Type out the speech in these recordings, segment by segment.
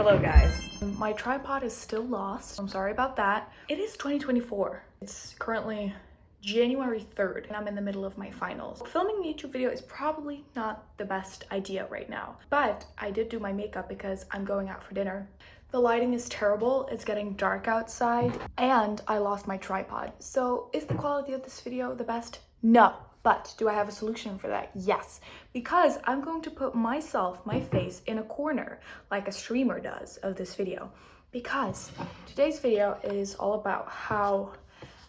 Hello guys. My tripod is still lost. I'm sorry about that. It is 2024. It's currently January 3rd and I'm in the middle of my finals. Filming a YouTube video is probably not the best idea right now, but I did do my makeup because I'm going out for dinner. The lighting is terrible, it's getting dark outside, and I lost my tripod. So is the quality of this video the best? No. But do I have a solution for that? Yes, because I'm going to put my face in a corner like a streamer does of this video, because today's video is all about how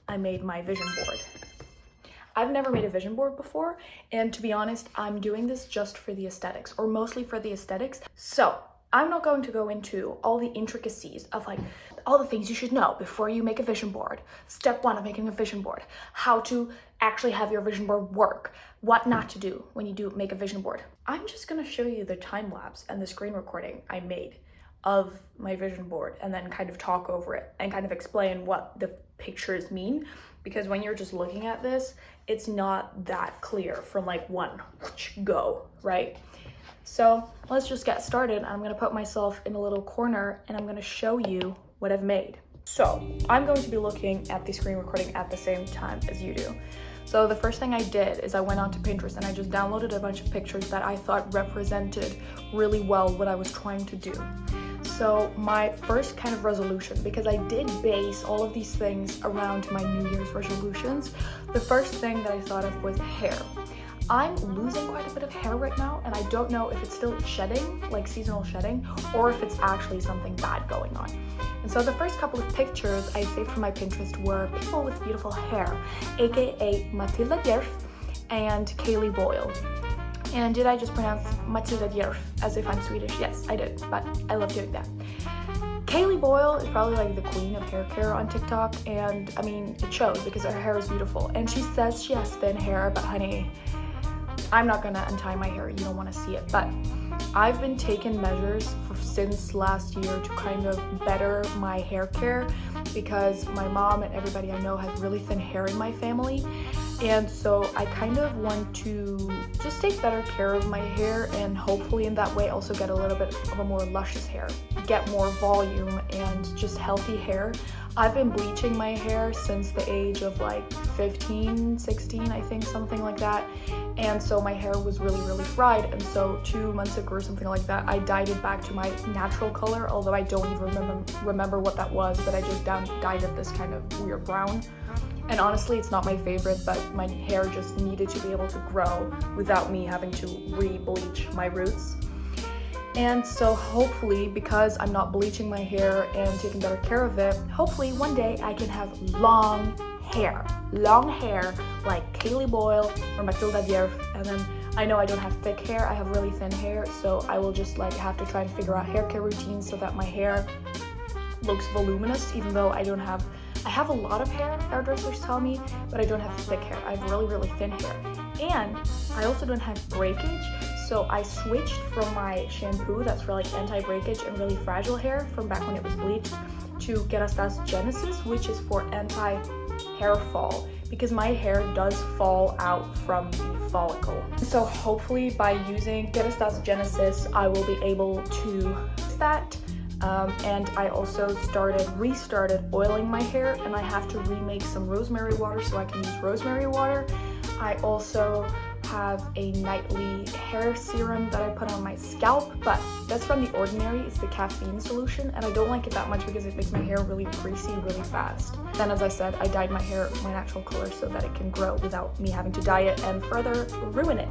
I made my vision board. I've never made a vision board before, and to be honest, I'm doing this just for the aesthetics, or mostly for the aesthetics. So I'm not going to go into all the intricacies of like all the things you should know before you make a vision board. Step 1 of making a vision board, how to actually have your vision board work, what not to do when you do make a vision board. I'm just gonna show you the time lapse and the screen recording I made of my vision board and then kind of talk over it and kind of explain what the pictures mean, because when you're just looking at this, it's not that clear from like one go, right? So let's just get started. I'm gonna put myself in a little corner and I'm gonna show you what I've made. So I'm going to be looking at the screen recording at the same time as you do. So the first thing I did is I went onto Pinterest and I just downloaded a bunch of pictures that I thought represented really well what I was trying to do. So my first kind of resolution, because I did base all of these things around my New Year's resolutions, the first thing that I thought of was hair. I'm losing quite a bit of hair right now, and I don't know if it's still shedding, like seasonal shedding, or if it's actually something bad going on. And so the first couple of pictures I saved from my Pinterest were people with beautiful hair, aka Matilda Djerf and Kaylee Boyle. And did I just pronounce Matilda Djerf as if I'm Swedish? Yes, I did, but I love doing that. Kaylee Boyle is probably like the queen of hair care on TikTok, and I mean, it shows because her hair is beautiful. And she says she has thin hair, but honey, I'm not gonna untie my hair, you don't wanna see it, but I've been taking measures since last year to kind of better my hair care, because my mom and everybody I know has really thin hair in my family, and so I kind of want to just take better care of my hair and hopefully in that way also get a little bit of a more luscious hair, get more volume and just healthy hair. I've been bleaching my hair since the age of like 15, 16, I think, something like that. And so my hair was really fried. And so 2 months ago or something like that, I dyed it back to my natural color, although I don't even remember what that was, but I just dyed it this kind of weird brown. And honestly, it's not my favorite, but my hair just needed to be able to grow without me having to re-bleach my roots. And so hopefully, because I'm not bleaching my hair and taking better care of it, hopefully one day I can have long hair like Kaylee Boyle or Matilda Djerf. And then I know I don't have thick hair, I have really thin hair, so I will just like have to try and figure out hair care routines so that my hair looks voluminous, even though I have a lot of hair, hairdressers tell me, but I don't have thick hair. I have really thin hair. And I also don't have breakage, so I switched from my shampoo that's for like anti-breakage and really fragile hair from back when it was bleached to Erasmus Genesis, which is for anti-hair fall, because my hair does fall out from the follicle. So hopefully by using Erasmus Genesis, I will be able to do that. And I also restarted oiling my hair, and I have to remake some rosemary water so I can use rosemary water. I also have a nightly hair serum that I put on my scalp, but that's from The Ordinary. It's the caffeine solution, and I don't like it that much because it makes my hair really greasy really fast. Then, as I said, I dyed my hair my natural color so that it can grow without me having to dye it and further ruin it.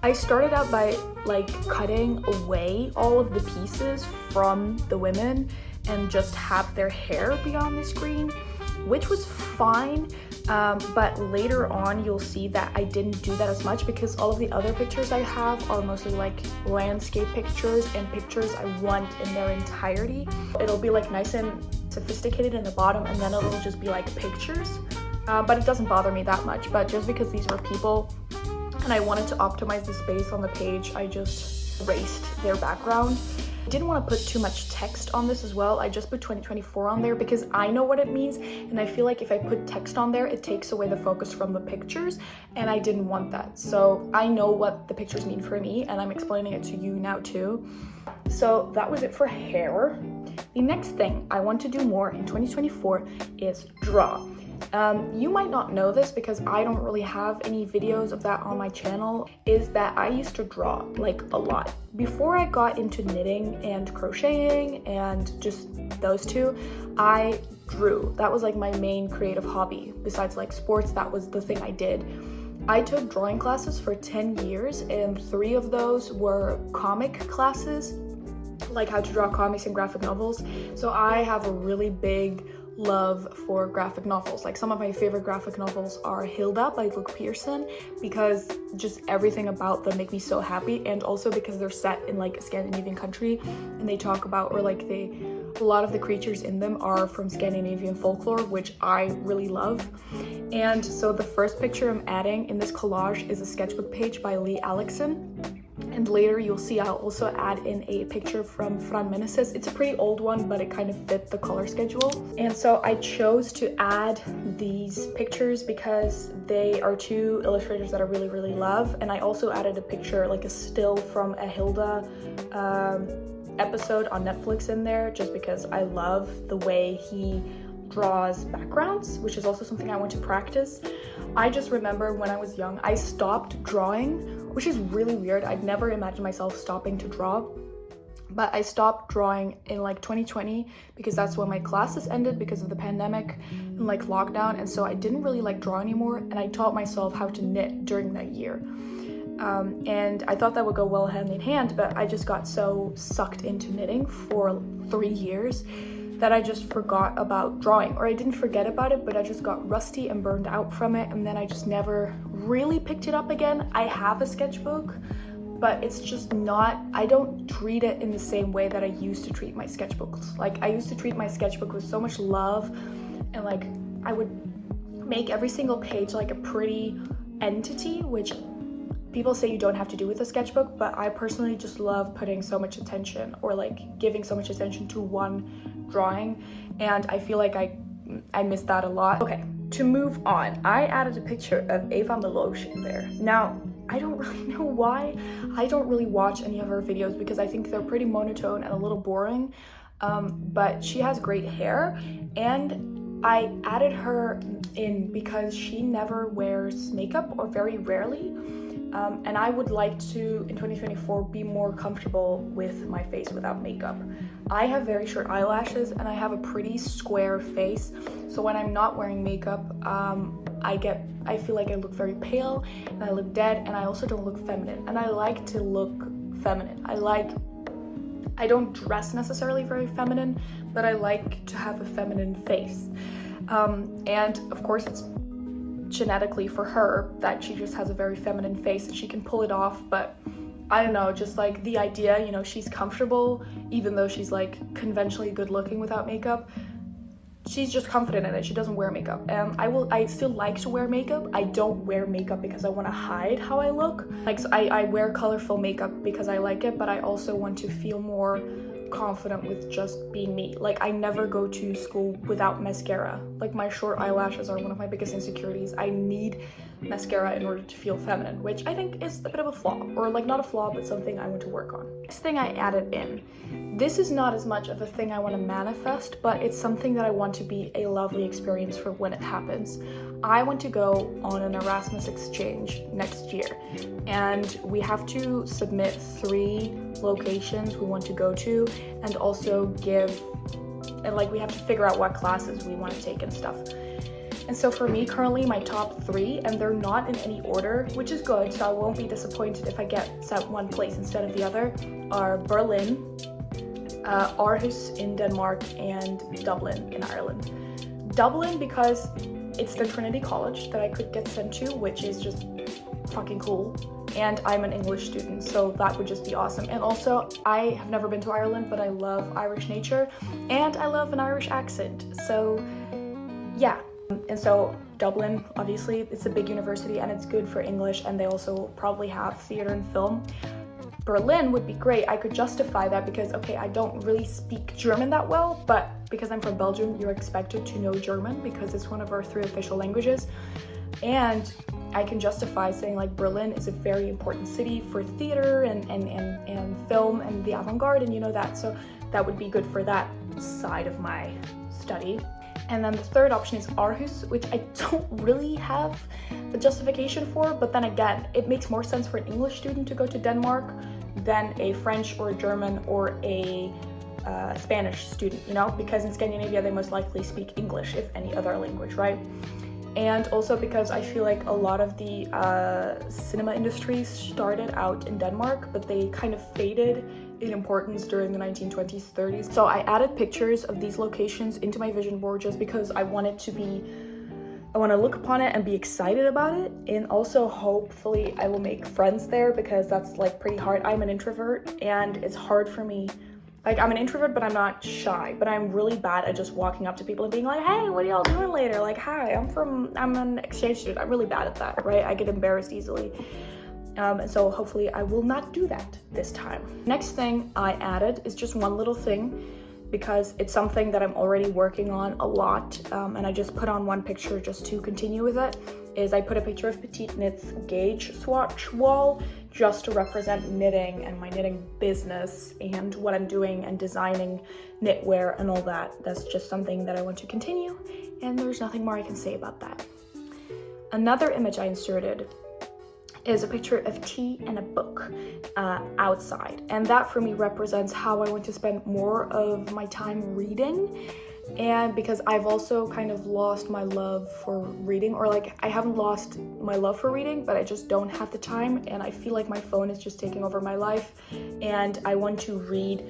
I started out by like cutting away all of the pieces from the women and just have their hair be on the screen, which was fine. But later on you'll see that I didn't do that as much because all of the other pictures I have are mostly like landscape pictures and pictures I want in their entirety. It'll be like nice and sophisticated in the bottom, and then it'll just be like pictures, but it doesn't bother me that much. But just because these were people and I wanted to optimize the space on the page, I just erased their background. I didn't want to put too much text on this as well. I just put 2024 on there because I know what it means, and I feel like if I put text on there, it takes away the focus from the pictures, and I didn't want that. So I know what the pictures mean for me, and I'm explaining it to you now too. so that was it for hair. The next thing I want to do more in 2024 is draw. You might not know this because I don't really have any videos of that on my channel, is that I used to draw like a lot. Before I got into knitting and crocheting and just those two, I drew. That was like my main creative hobby. Besides like sports, that was the thing I did. I took drawing classes for 10 years and 3 of those were comic classes, like how to draw comics and graphic novels. So I have a really big love for graphic novels. Like some of my favorite graphic novels are Hilda by Luke Pearson, because just everything about them make me so happy, and also because they're set in like a Scandinavian country and they talk about, or like a lot of the creatures in them are from Scandinavian folklore, which I really love. And so the first picture I'm adding in this collage is a sketchbook page by Lee Alexson. And later you'll see I'll also add in a picture from Fran Meneses. It's a pretty old one, but it kind of fit the color schedule. And so I chose to add these pictures because they are 2 illustrators that I really, really love. And I also added a picture, like a still from a Hilda episode on Netflix in there, just because I love the way he draws backgrounds, which is also something I want to practice. I just remember when I was young, I stopped drawing, which is really weird. I'd never imagined myself stopping to draw, but I stopped drawing in like 2020 because that's when my classes ended because of the pandemic and like lockdown, and so I didn't really like draw anymore, and I taught myself how to knit during that year. And I thought that would go well hand in hand, but I just got so sucked into knitting for 3 years that I just forgot about drawing. Or I didn't forget about it, but I just got rusty and burned out from it, and then I just never really picked it up again. I have a sketchbook, but it's just not, I don't treat it in the same way that I used to treat my sketchbooks. Like I used to treat my sketchbook with so much love, and like I would make every single page like a pretty entity, which people say you don't have to do with a sketchbook, but I personally just love putting so much attention, or like giving so much attention to one drawing, and I feel like I miss that a lot. Okay, to move on, I added a picture of Eva Milosh in there. Now, I don't really know why. I don't really watch any of her videos because I think they're pretty monotone and a little boring, but she has great hair, and I added her in because she never wears makeup, or very rarely. And I would like to, in 2024, be more comfortable with my face without makeup. I have very short eyelashes and I have a pretty square face, so when I'm not wearing makeup, I feel like I look very pale and I look dead, and I also don't look feminine, and I like to look feminine. I don't dress necessarily very feminine, but I like to have a feminine face. And of course it's genetically for her that she just has a very feminine face and she can pull it off, but I don't know, just like the idea, you know, she's comfortable even though she's like conventionally good looking without makeup. She's just confident in it. She doesn't wear makeup, and I still like to wear makeup. I don't wear makeup because I want to hide how I look. Like, so I wear colorful makeup because I like it, but I also want to feel more confident with just being me. Like, I never go to school without mascara. Like, my short eyelashes are one of my biggest insecurities. I need mascara in order to feel feminine, which I think is a bit of a flaw, or like not a flaw, but something I want to work on. Next thing I added in, this is not as much of a thing I want to manifest, but it's something that I want to be a lovely experience for when it happens. I want to go on an Erasmus exchange next year, and we have to submit 3 locations we want to go to, and also we have to figure out what classes we want to take and stuff. And so for me, currently my top 3, and they're not in any order, which is good, so I won't be disappointed if I get sent one place instead of the other, are Berlin, Aarhus in Denmark, and Dublin in Ireland. Dublin because it's the Trinity College that I could get sent to, which is just fucking cool, and I'm an English student, so that would just be awesome. And also, I have never been to Ireland, but I love Irish nature, and I love an Irish accent, so yeah. And so Dublin, obviously, it's a big university and it's good for English, and they also probably have theater and film. Berlin would be great. I could justify that because, okay, I don't really speak German that well, but because I'm from Belgium, you're expected to know German because it's one of our 3 official languages. And I can justify saying like Berlin is a very important city for theater and film and the avant-garde, and you know that, so that would be good for that side of my study. And then the third option is Aarhus, which I don't really have a justification for, but then again, it makes more sense for an English student to go to Denmark than a French or a German or a Spanish student, you know, because in Scandinavia they most likely speak English, if any other language, right? And also because I feel like a lot of the cinema industries started out in Denmark, but they kind of faded in importance during the 1920s, 30s. So I added pictures of these locations into my vision board just because I want to look upon it and be excited about it. And also hopefully I will make friends there, because that's like pretty hard. I'm an introvert and it's hard for me. Like, I'm an introvert, but I'm not shy, but I'm really bad at just walking up to people and being like, hey, what are y'all doing later? Like, hi, I'm an exchange student. I'm really bad at that, right? I get embarrassed easily. And so hopefully I will not do that this time. Next thing I added is just one little thing, because it's something that I'm already working on a lot, and I just put on one picture just to continue with it, is I put a picture of Petite Knit's gauge swatch wall just to represent knitting and my knitting business and what I'm doing and designing knitwear and all that. That's just something that I want to continue, and there's nothing more I can say about that. Another image I inserted is a picture of tea and a book outside, and that for me represents how I want to spend more of my time reading. And because I've also kind of lost my love for reading, or like I haven't lost my love for reading, but I just don't have the time, and I feel like my phone is just taking over my life, and I want to read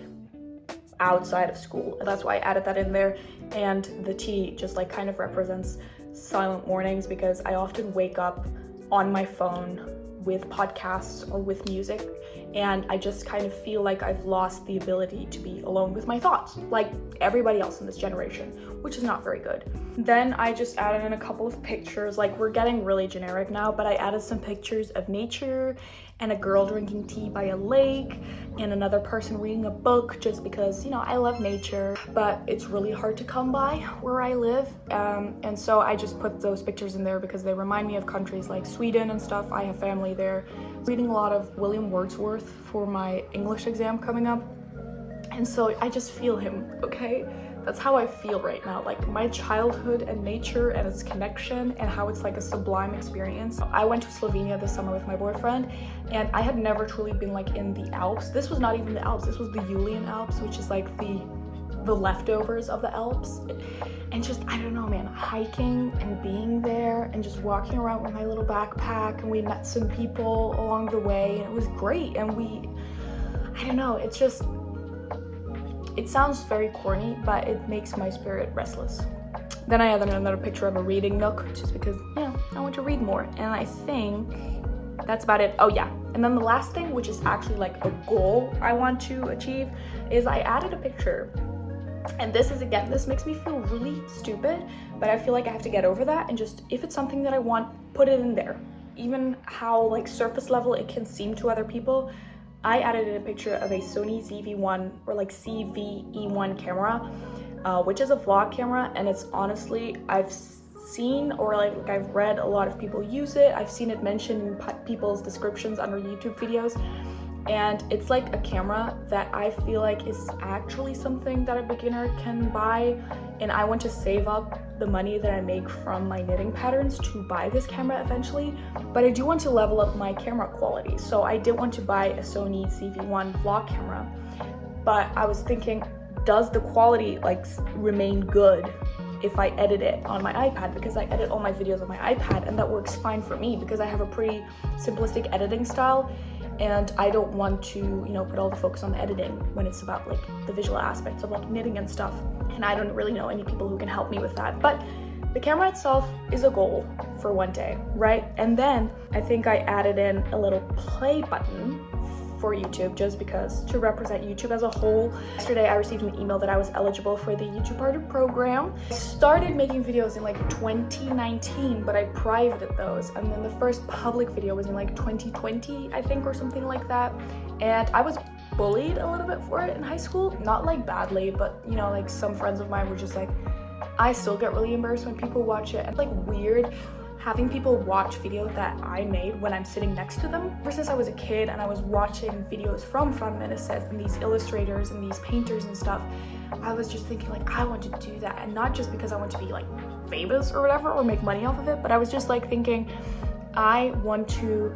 outside of school. And that's why I added that in there. And the tea just like kind of represents silent mornings, because I often wake up on my phone with podcasts or with music, and I just kind of feel like I've lost the ability to be alone with my thoughts, like everybody else in this generation, which is not very good. Then I just added in a couple of pictures, like we're getting really generic now, but I added some pictures of nature and a girl drinking tea by a lake and another person reading a book, just because, you know, I love nature, but it's really hard to come by where I live. And so I just put those pictures in there because they remind me of countries like Sweden and stuff. I have family there. Reading a lot of William Wordsworth for my English exam coming up. And so I just feel him, okay? That's how I feel right now, like my childhood and nature and its connection and how it's like a sublime experience. I went to Slovenia this summer with my boyfriend, and I had never truly been like in the Alps. This was not even the Alps, this was the Julian Alps, which is like the leftovers of the Alps. And just, I don't know, man, hiking and being there and just walking around with my little backpack, and we met some people along the way, and it was great. And I don't know, it's just, it sounds very corny, but it makes my spirit restless. Then I added another picture of a reading nook, just because, you know, I want to read more. And I think that's about it. Oh yeah, and then the last thing, which is actually like a goal I want to achieve, is I added a picture. And this is, again, this makes me feel really stupid, but I feel like I have to get over that, and just, if it's something that I want, put it in there. Even how like surface level it can seem to other people. I added in a picture of a Sony ZV-1 or like CVE1 camera, which is a vlog camera, and it's honestly, I've seen, or like I've read a lot of people use it. I've seen it mentioned in people's descriptions under YouTube videos, and it's like a camera that I feel like is actually something that a beginner can buy, and I want to save up the money that I make from my knitting patterns to buy this camera eventually. But I do want to level up my camera quality, so I did want to buy a Sony ZV-1 vlog camera, but I was thinking, does the quality like remain good if I edit it on my iPad? Because I edit all my videos on my iPad, and that works fine for me because I have a pretty simplistic editing style, and I don't want to, you know, put all the focus on the editing when it's about like the visual aspects of like knitting and stuff, and I don't really know any people who can help me with that. But the camera itself is a goal for one day, right? And then I think I added in a little play button for YouTube, just because, to represent YouTube as a whole. Yesterday I received an email that I was eligible for the YouTube Partner program. I started making videos in like 2019, but I privated those, and then the first public video was in like 2020, I think, or something like that. And I was bullied a little bit for it in high school, not like badly, but you know, like some friends of mine were just like, I still get really embarrassed when people watch it, and like weird having people watch videos that I made when I'm sitting next to them. Ever since I was a kid and I was watching videos from feminists and these illustrators and these painters and stuff, I was just thinking like, I want to do that. And not just because I want to be like famous or whatever or make money off of it, but I was just like thinking, I want to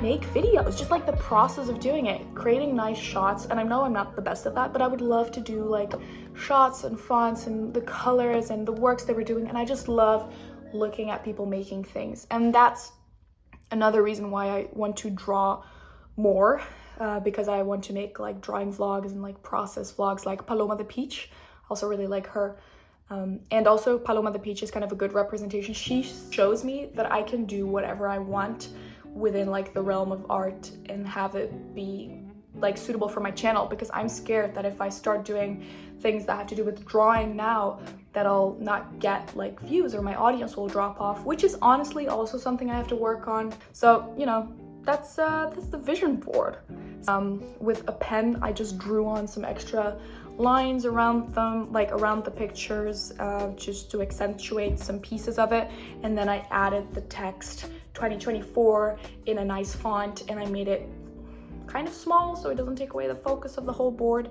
make videos, just like the process of doing it, creating nice shots. And I know I'm not the best at that, but I would love to do like shots and fonts and the colors and the works they were doing. And I just love looking at people making things. And that's another reason why I want to draw more, because I want to make like drawing vlogs and like process vlogs like Paloma the Peach. Also really like her. And also Paloma the Peach is kind of a good representation. She shows me that I can do whatever I want within like the realm of art and have it be like suitable for my channel, because I'm scared that if I start doing things that have to do with drawing now, that I'll not get like views or my audience will drop off, which is honestly also something I have to work on. So, you know, that's the vision board. With a pen, I just drew on some extra lines around them, like around the pictures, just to accentuate some pieces of it. And then I added the text 2024 in a nice font, and I made it kind of small so it doesn't take away the focus of the whole board.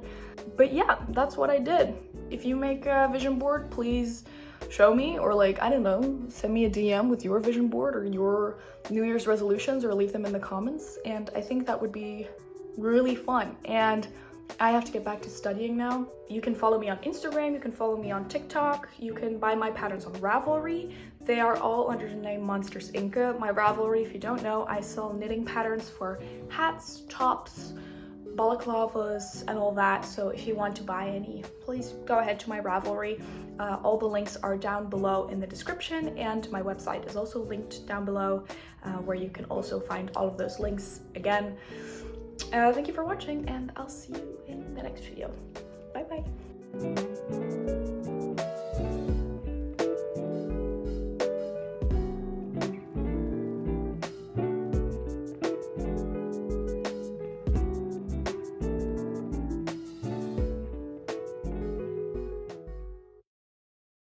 But yeah, that's what I did. If you make a vision board, please show me, or like, I don't know, send me a DM with your vision board or your New Year's resolutions, or leave them in the comments. And I think that would be really fun. And I have to get back to studying now. You can follow me on Instagram, you can follow me on TikTok, you can buy my patterns on Ravelry. They are all under the name Monsters Inca. My Ravelry, if you don't know, I sell knitting patterns for hats, tops, balaclavas, and all that. So if you want to buy any, please go ahead to my Ravelry. All the links are down below in the description, and my website is also linked down below, where you can also find all of those links again. Thank you for watching, and I'll see you in the next video. Bye bye.